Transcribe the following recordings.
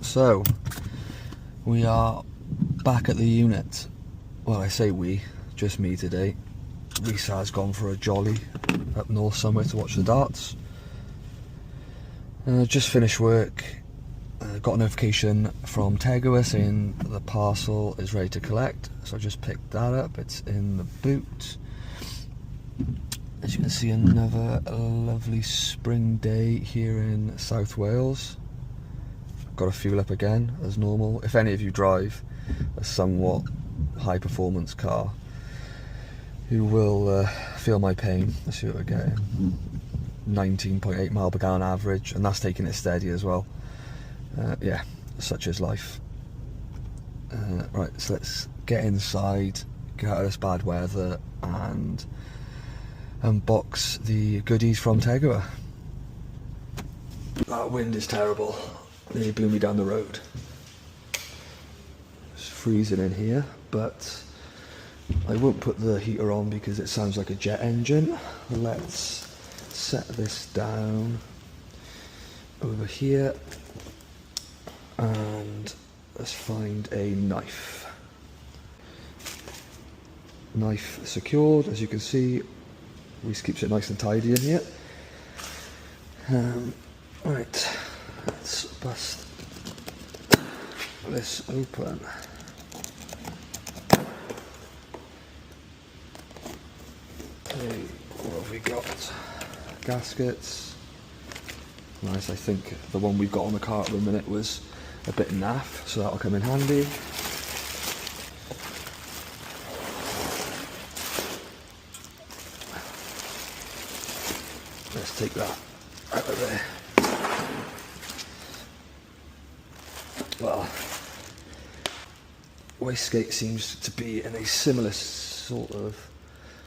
So, we are back at the unit. Well, I say we, just me today. Reese has gone for a jolly up north somewhere to watch the darts. Just finished work, got a notification from Tegiwa saying the parcel is ready to collect, so I just picked that up. It's in the boot. As you can see, another lovely spring day here in South Wales. Got to fuel up again as normal. If any of you drive a somewhat high performance car, you will feel my pain. Let's see what we're getting. 19.8 mile per gallon average, and that's taking it steady as well. Yeah, such is life. Right, so let's get inside, get out of this bad weather, and unbox the goodies from Tegiwa. That wind is terrible. Nearly blew me down the road. It's freezing in here, but I won't put the heater on because it sounds like a jet engine. Let's set this down over here and let's find a knife. Knife secured, as you can see. Reese keeps it nice and tidy in here. Right, let's bust this open. Okay, what have we got? Gaskets. Nice, I think the one we've got on the car at the minute was a bit naff, so that'll come in handy. Let's take that out of there. Well, wastegate seems to be in a similar sort of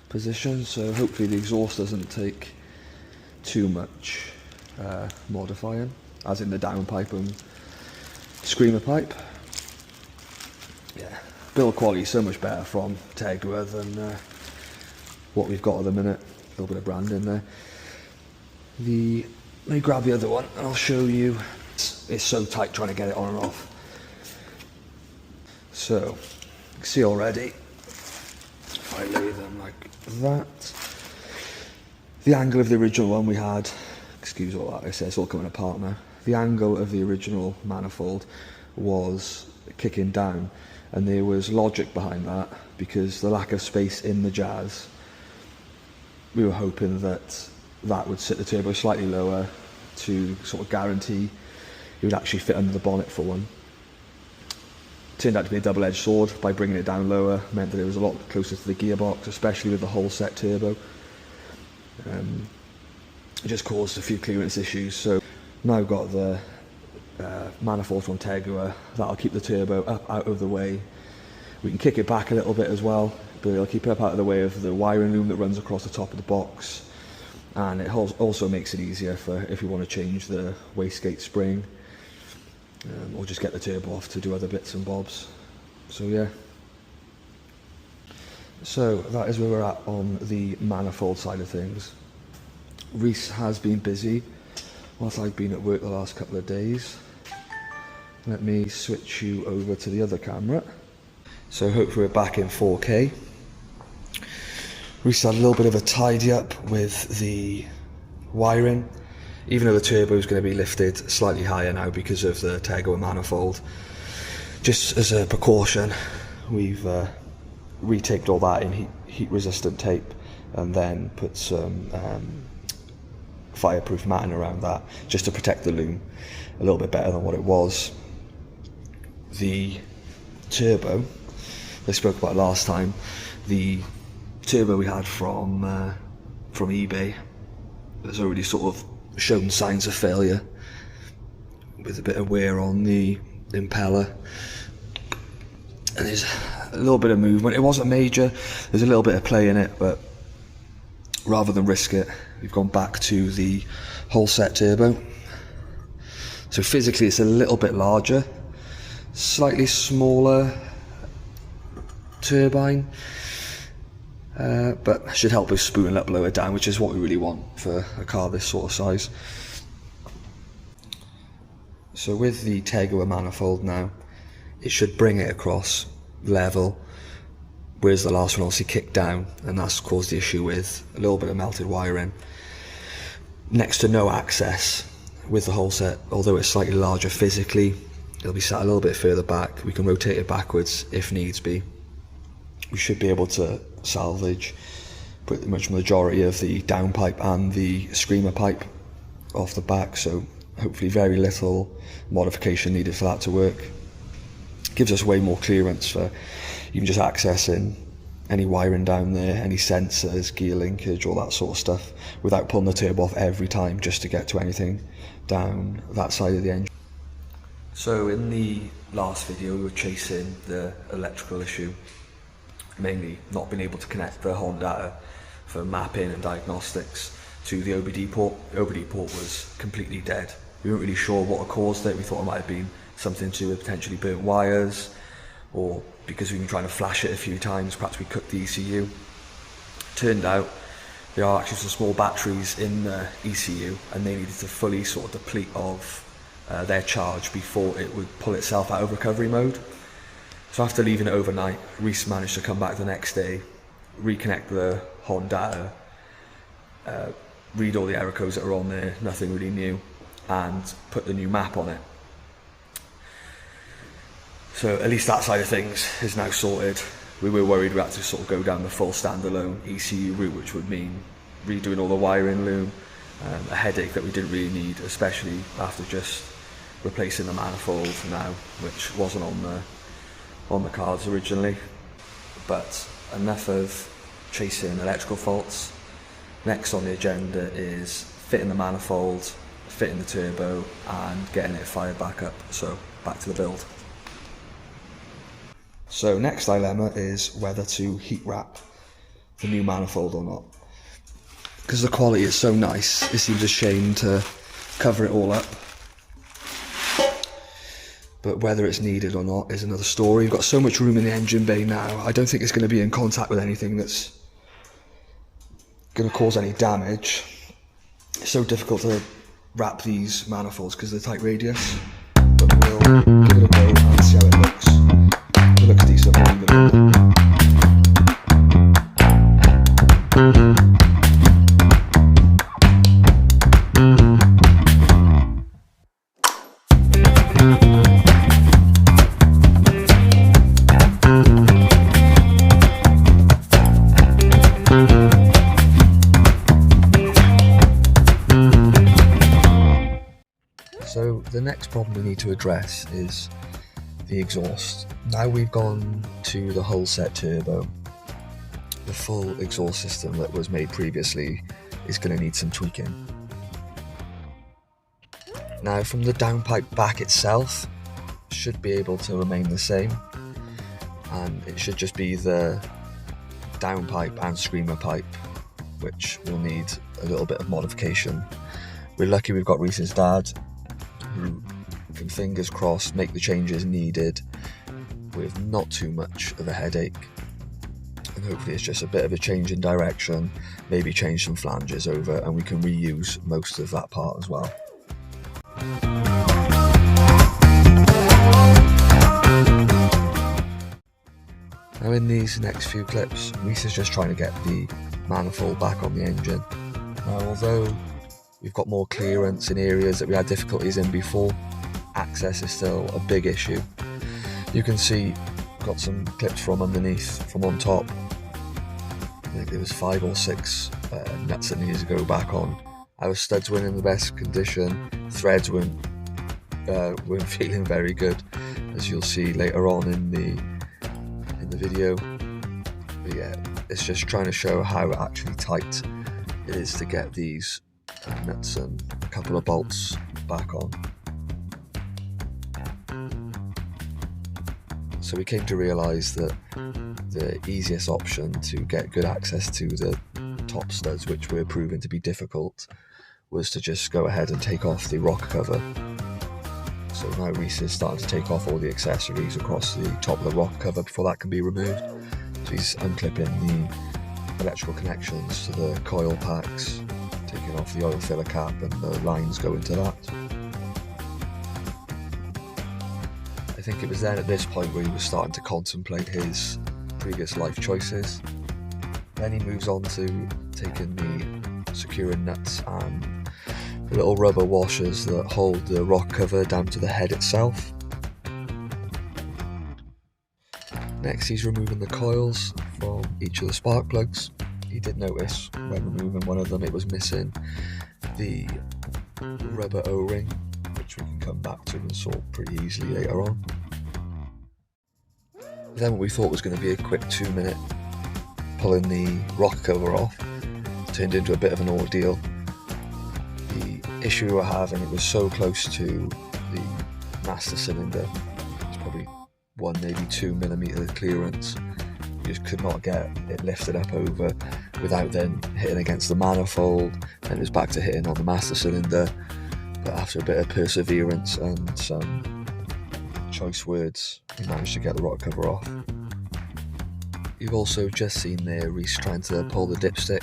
position, so hopefully the exhaust doesn't take too much modifying, as in the downpipe and screamer pipe. Yeah, build quality is so much better from Tegiwa than what we've got at the minute. A little bit of brand in there. Let me grab the other one and I'll show you. It's so tight trying to get it on and off. So, you can see already, if I lay them like that, the angle of the original one we had, excuse all that I say, it's all coming apart now. The angle of the original manifold was kicking down, and there was logic behind that because the lack of space in the Jazz. We were hoping that that would sit the turbo slightly lower to sort of guarantee it would actually fit under the bonnet for one. Turned out to be a double-edged sword. By bringing it down lower meant that it was a lot closer to the gearbox, especially with the whole set turbo. It just caused a few clearance issues, so now I've got the manifold from Tegiwa. That'll keep the turbo up out of the way. We can kick it back a little bit as well, but it'll keep it up out of the way of the wiring loom that runs across the top of the box. And it also makes it easier for if you want to change the wastegate spring, or just get the turbo off to do other bits and bobs. So yeah. So that is where we're at on the manifold side of things. Reese has been busy whilst I've been at work the last couple of days. Let me switch you over to the other camera. So hopefully we're back in 4K. Reese had a little bit of a tidy up with the wiring, even though the turbo is going to be lifted slightly higher now because of the Tegiwa manifold. Just as a precaution, we've retaped all that in heat resistant tape and then put some fireproof matting around that just to protect the loom a little bit better than what it was. The turbo, I spoke about last time, the turbo we had from eBay has already sort of shown signs of failure with a bit of wear on the impeller, and there's a little bit of movement. It wasn't major, there's a little bit of play in it, but rather than risk it, we've gone back to the whole set turbo. So physically it's a little bit larger, slightly smaller turbine, but should help us spoon up lower down, which is what we really want for a car this sort of size. So with the tegiwa manifold now, it should bring it across level, whereas the last one obviously kicked down, and that's caused the issue with a little bit of melted wiring. Next to no access with the whole set, although it's slightly larger physically, it'll be sat a little bit further back. We can rotate it backwards if needs be. We should be able to salvage pretty much majority of the downpipe and the screamer pipe off the back, so hopefully very little modification needed for that to work. Gives us way more clearance for even just accessing any wiring down there, any sensors, gear linkage, all that sort of stuff, without pulling the turbo off every time just to get to anything down that side of the engine. So in the last video we were chasing the electrical issue, mainly not being able to connect the horn data for mapping and diagnostics to the OBD port. The OBD port was completely dead. We weren't really sure what had caused it. We thought it might have been something to do with potentially burnt wires, or because we've been trying to flash it a few times, perhaps we cooked the ECU. Turned out there are actually some small batteries in the ECU, and they needed to fully sort of deplete of their charge before it would pull itself out of recovery mode. So after leaving it overnight, Reese managed to come back the next day, reconnect the horn data, read all the error codes that are on there, nothing really new, and put the new map on it. So at least that side of things is now sorted. We were worried we had to sort of go down the full standalone ECU route, which would mean redoing all the wiring loom, a headache that we didn't really need, especially after just replacing the manifold now, which wasn't on the cards originally. But enough of chasing electrical faults. Next on the agenda is fitting the manifold, fitting the turbo, and getting it fired back up. So back to the build. So next dilemma is whether to heat wrap the new manifold or not. Because the quality is so nice, it seems a shame to cover it all up. But whether it's needed or not is another story. We've got so much room in the engine bay now, I don't think it's going to be in contact with anything that's going to cause any damage. It's so difficult to wrap these manifolds because of the tight radius. But we'll give it a go and see how it looks. It looks decent on the build. So the next problem we need to address is the exhaust. Now we've gone to the whole set turbo, the full exhaust system that was made previously is going to need some tweaking. Now from the downpipe back itself, should be able to remain the same, and it should just be the downpipe and screamer pipe which will need a little bit of modification. We're lucky we've got Reese's dad, who can, fingers crossed, make the changes needed with not too much of a headache, and hopefully it's just a bit of a change in direction, maybe change some flanges over, and we can reuse most of that part as well. Now in these next few clips, Reese is just trying to get the manifold back on the engine. Now although we've got more clearance in areas that we had difficulties in before, access is still a big issue. You can see, got some clips from underneath, from on top. I think there was 5 or 6 nuts that needed to go back on. Our studs weren't in the best condition, threads weren't feeling very good, as you'll see later on in the video. But yeah, it's just trying to show how actually tight it is to get these nuts and a couple of bolts back on. So we came to realise that the easiest option to get good access to the top studs, which were proving to be difficult, was to just go ahead and take off the rocker cover. So now Reese is starting to take off all the accessories across the top of the rocker cover before that can be removed. So he's unclipping the electrical connections to the coil packs, taking off the oil filler cap and the lines go into that. I think it was then at this point where he was starting to contemplate his previous life choices. Then he moves on to taking the securing nuts and the little rubber washers that hold the rock cover down to the head itself. Next, he's removing the coils from each of the spark plugs. He did notice when removing one of them it was missing the rubber O-ring, which we can come back to and sort pretty easily later on. Then what we thought was going to be a quick 2-minute pulling the rock cover off turned into a bit of an ordeal. The issue we were having, it was so close to the master cylinder, it's probably 1 maybe 2 millimeter clearance. You just could not get it lifted up over without then hitting against the manifold. Then it was back to hitting on the master cylinder, but after a bit of perseverance and some choice words, we managed to get the rock cover off. You've also just seen there Reese trying to pull the dipstick.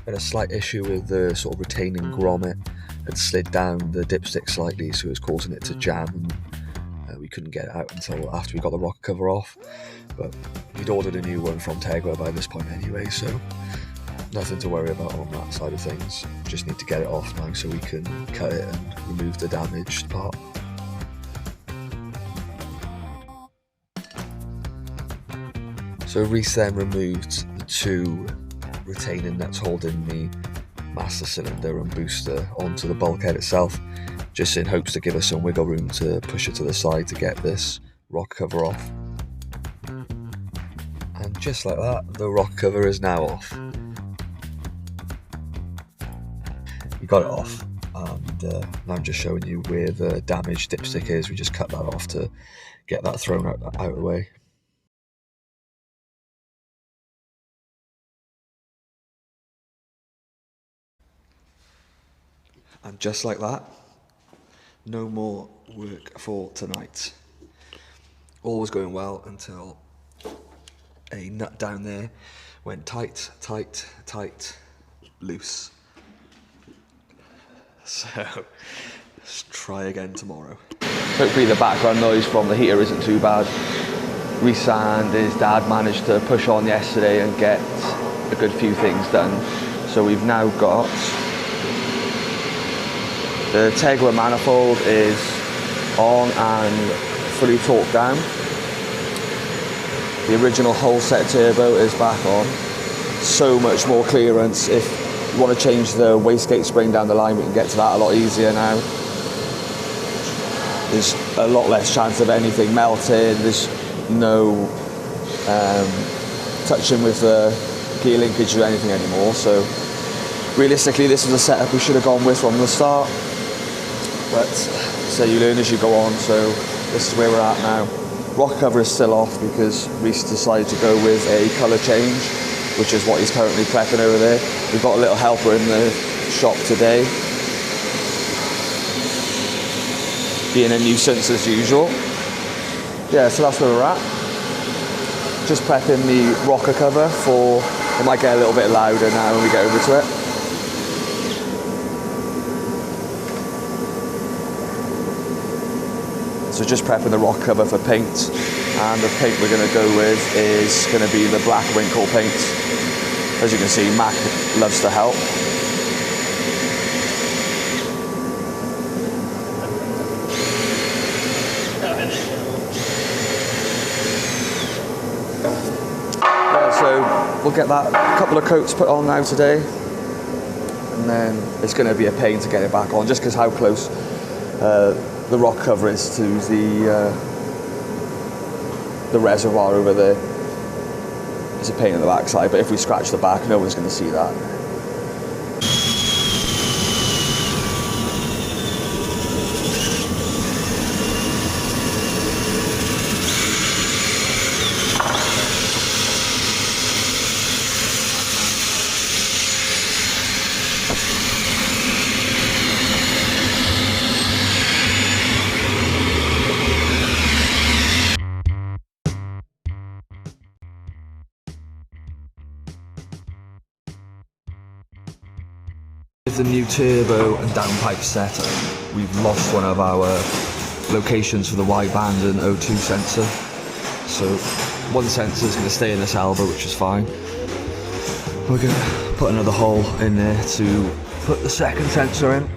Had a slight issue with the sort of retaining grommet, had slid down the dipstick slightly, so it was causing it to jam, and we couldn't get it out until after we got the rock cover off. But we'd ordered a new one from Tegiwa by this point anyway, so nothing to worry about on that side of things. Just need to get it off now so we can cut it and remove the damaged part. So Reese then removed the 2 retaining nuts holding the master cylinder and booster onto the bulkhead itself, just in hopes to give us some wiggle room to push it to the side to get this rock cover off. And just like that, the rock cover is now off. We got it off, and now I'm just showing you where the damaged dipstick is. We just cut that off to get that thrown out of the way. And just like that, no more work for tonight. All was going well until a nut down there went tight, tight, tight, loose. So let's try again tomorrow. Hopefully the background noise from the heater isn't too bad. Reese and his dad managed to push on yesterday and get a good few things done. So we've now got the Tegiwa manifold is on and fully torqued down. The original whole set turbo is back on. So much more clearance. If you want to change the wastegate spring down the line, we can get to that a lot easier now. There's a lot less chance of anything melting. There's no touching with the gear linkage or anything anymore. So realistically, this is a setup we should have gone with from the start. But so you learn as you go on, so this is where we're at now. Rock cover is still off because Reese decided to go with a colour change, which is what he's currently prepping over there. We've got a little helper in the shop today, being a nuisance as usual. Yeah, so that's where we're at. Just prepping the rocker cover for, it might get a little bit louder now when we get over to it. So just prepping the rock cover for paint, and the paint we're going to go with is going to be the black winkle paint. As you can see, Mac loves to help. So we'll get that couple of coats put on now today, and then it's going to be a pain to get it back on, just because how close the rock cover is to the reservoir over there. It's a pain in the backside, but if we scratch the back, no one's going to see that. With the new turbo and downpipe setup, we've lost one of our locations for the wideband and O2 sensor. So one sensor is going to stay in this elbow, which is fine. We're going to put another hole in there to put the second sensor in.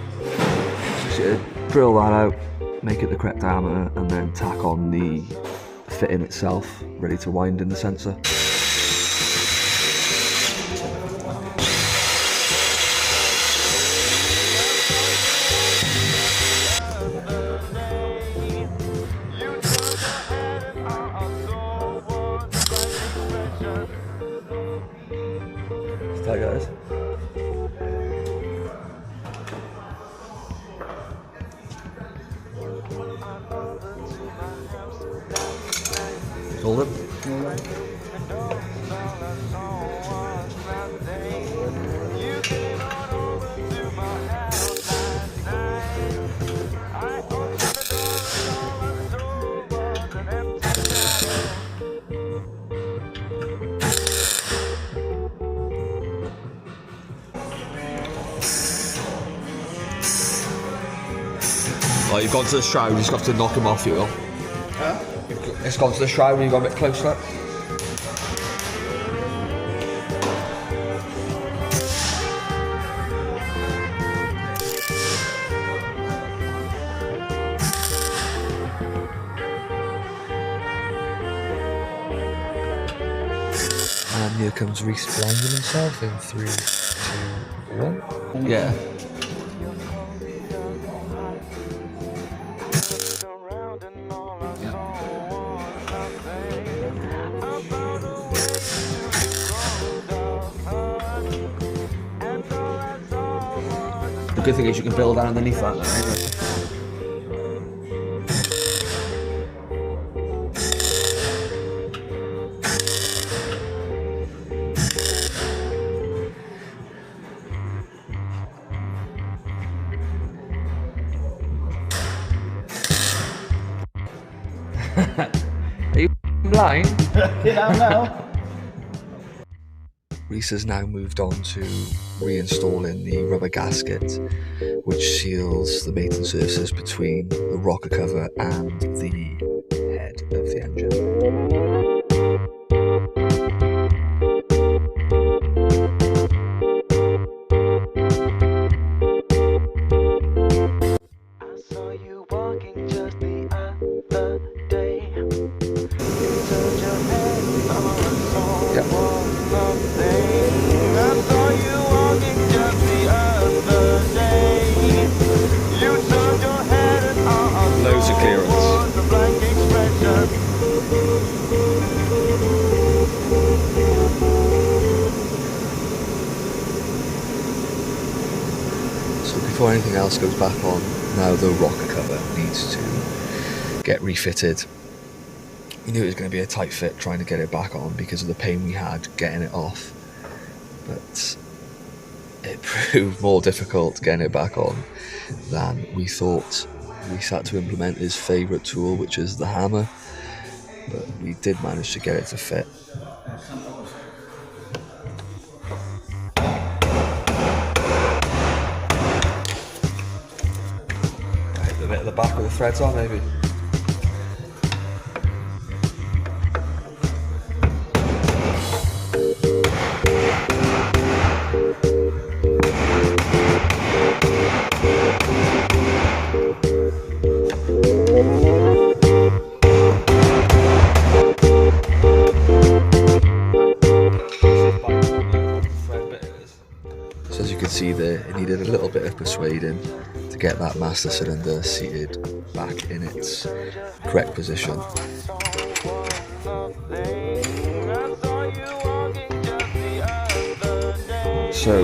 So drill that out, make it the correct diameter, and then tack on the fitting itself, ready to wind in the sensor. Hi guys. Hold it. Oh, you've gone to the shroud, you just got to knock him off, you will. Huh? It's gone to the shroud and you got a bit closer. And here comes Reese blinding himself in 3, 2, 1. Yeah. The good thing is you can build that underneath that now, right? Are you blind? Yeah, I know. Reese has now moved on to reinstalling the rubber gasket, which seals the mating surfaces between the rocker cover and the head of the engine. Loads of clearance. So before anything else goes back on, now the rocker cover needs to get refitted. We knew it was going to be a tight fit trying to get it back on because of the pain we had getting it off, but it proved more difficult getting it back on than we thought. We had to implement his favourite tool, which is the hammer, but we did manage to get it to fit. Hit the bit at the back with the threads on, maybe. So as you can see there, it needed a little bit of persuading to get that master cylinder seated back in its correct position. So,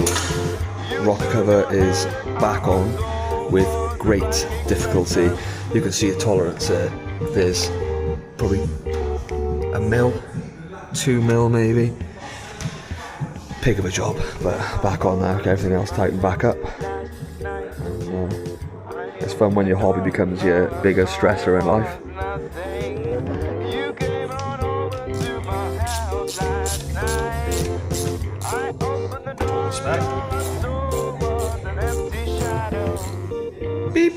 rocker cover is back on with great difficulty. You can see a tolerance there. There's probably a mil, 2 mil maybe. Pig of a job, but back on now, get everything else tightened back up. And, it's fun when your hobby becomes your biggest stressor in life. Beep.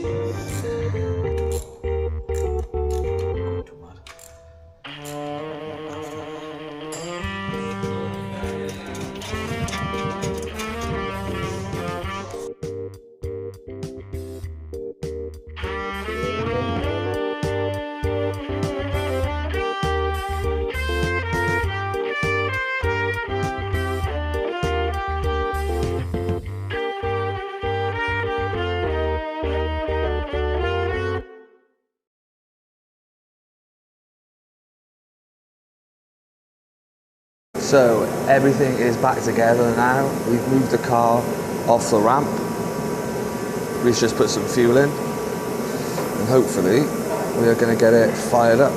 So everything is back together now. We've moved the car off the ramp. We've just put some fuel in, and hopefully we are going to get it fired up.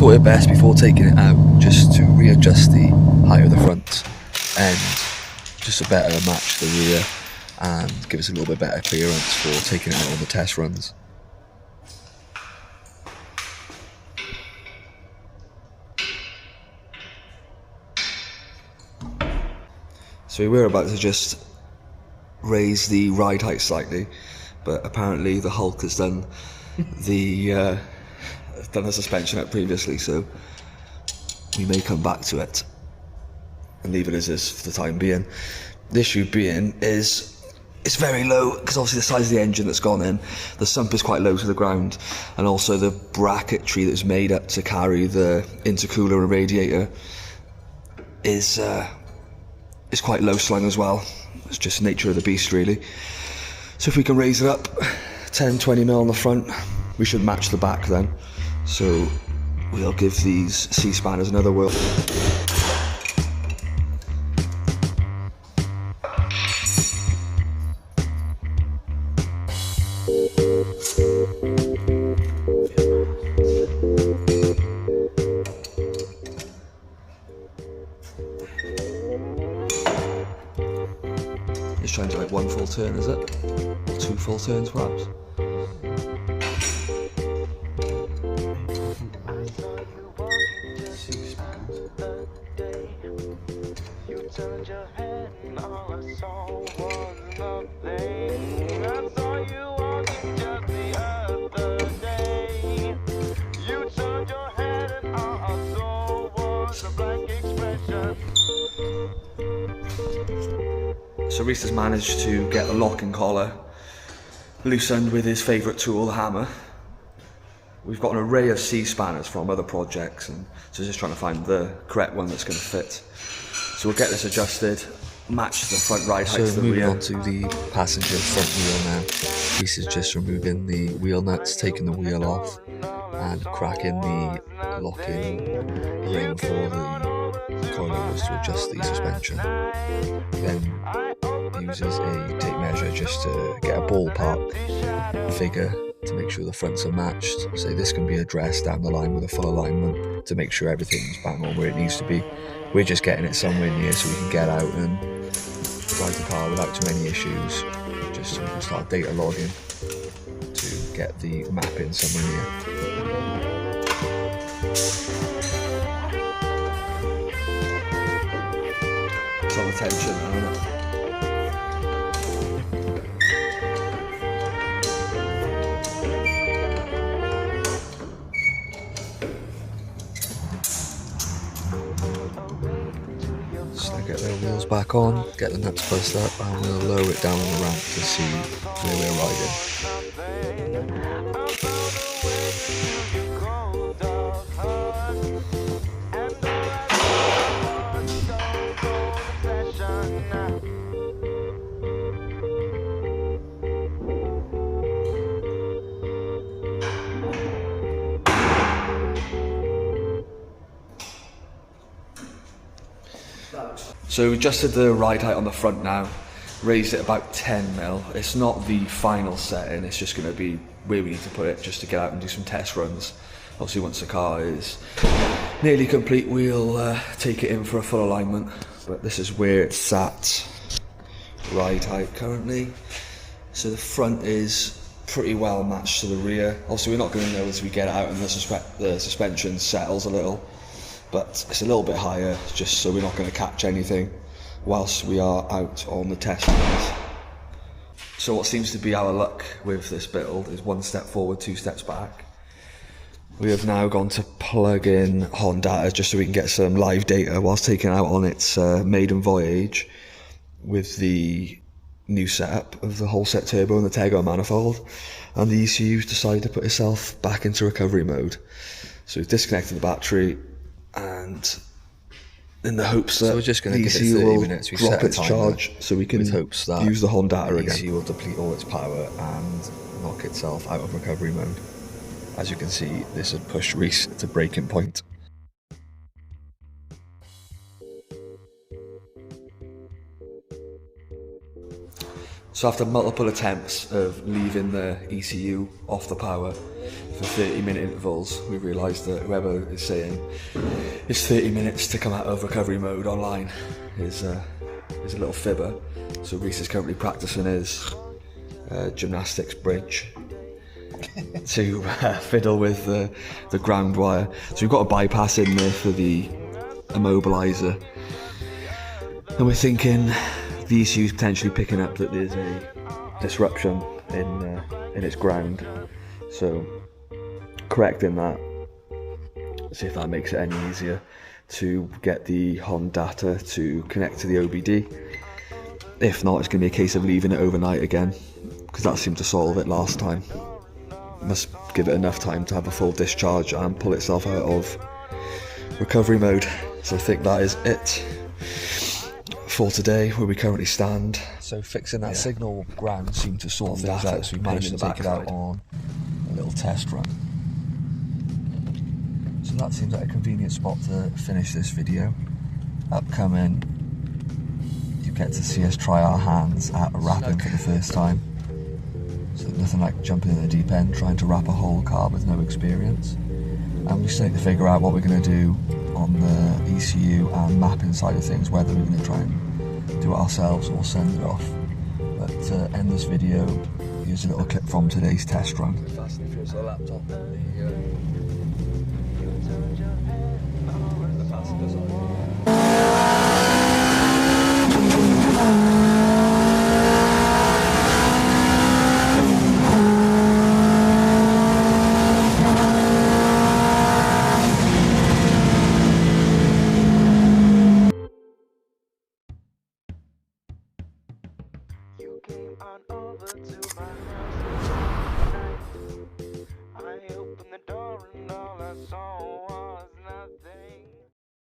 Thought it best before taking it out just to readjust the height of the front end just to better match the rear and give us a little bit better clearance for taking it out on the test runs. So we were about to just raise the ride height slightly, but apparently the Hulk has done the suspension up previously, so we may come back to it and leave it as is for the time being. The issue being is it's very low because obviously the size of the engine that's gone in, the sump is quite low to the ground, and also the bracketry that's made up to carry the intercooler and radiator is quite low slung as well. It's just the nature of the beast really. So if we can raise it up 10-20mm on the front, we should match the back then. So we'll give these C-spanners another whirl. Just trying to do like one full turn, is it? Or 2 full turns perhaps? So Reese has managed to get the locking collar loosened with his favourite tool, the hammer. We've got an array of C-spanners from other projects, and so just trying to find the correct one that's going to fit. So we'll get this adjusted, match the front ride height to the rear. So moving on to the passenger front wheel now. Reese is just removing the wheel nuts, taking the wheel off, and cracking the locking ring for the coilovers to adjust the suspension. Then uses a tape measure just to get a ballpark figure to make sure the fronts are matched. So this can be addressed down the line with a full alignment to make sure everything's bang on where it needs to be. We're just getting it somewhere near so we can get out and drive the car without too many issues, just so we can start data logging to get the mapping somewhere near. It's on the tension, isn't it? Get their wheels back on, get the nuts buzzed up, and we'll lower it down on the ramp to see where we're riding. So we adjusted the ride height on the front now, raised it about 10mm. It's not the final setting, it's just going to be where we need to put it just to get out and do some test runs. Obviously once the car is nearly complete we'll take it in for a full alignment, but this is where it's sat, ride height currently. So the front is pretty well matched to the rear. Obviously we're not going to know as we get out and the suspension settles a little, but it's a little bit higher just so we're not going to catch anything whilst we are out on the test runs. So what seems to be our luck with this build is 1 step forward, 2 steps back. We have now gone to plug in HON data just so we can get some live data whilst taking it out on its maiden voyage with the new setup of the whole set turbo and the tegiwa manifold, and the ECU's decided to put itself back into recovery mode. So we've disconnected the battery, and in the hopes that we're just going the to give it ECU 30 will minutes. We drop set a its timer charge so we can with hopes that use the HON data the again. ECU will deplete all its power and knock itself out of recovery mode. As you can see, this had pushed Reese to breaking point. So after multiple attempts of leaving the ECU off the power for 30-minute intervals, we realised that whoever is saying it's 30 minutes to come out of recovery mode online is a little fibber. So Reese is currently practicing his gymnastics bridge to fiddle with the ground wire. So we've got a bypass in there for the immobiliser, and we're thinking the ECU is potentially picking up that there's a disruption in its ground, so correcting that, see if that makes it any easier to get the HON data to connect to the OBD. If not, it's going to be a case of leaving it overnight again, because that seemed to solve it last time. Must give it enough time to have a full discharge and pull itself out of recovery mode. So I think that is it for today, where we currently stand. So fixing that signal ground seemed to sort things out, so we managed to take it out on a little test run. So that seems like a convenient spot to finish this video. Upcoming, you get to see us try our hands at wrapping for the first time. So nothing like jumping in the deep end, trying to wrap a whole car with no experience. And we still need to figure out what we're going to do on the ECU and mapping side of things, whether we're going to try and do it ourselves or send it off. But to end this video, here's a little clip from today's test run. Fast and Furious laptop.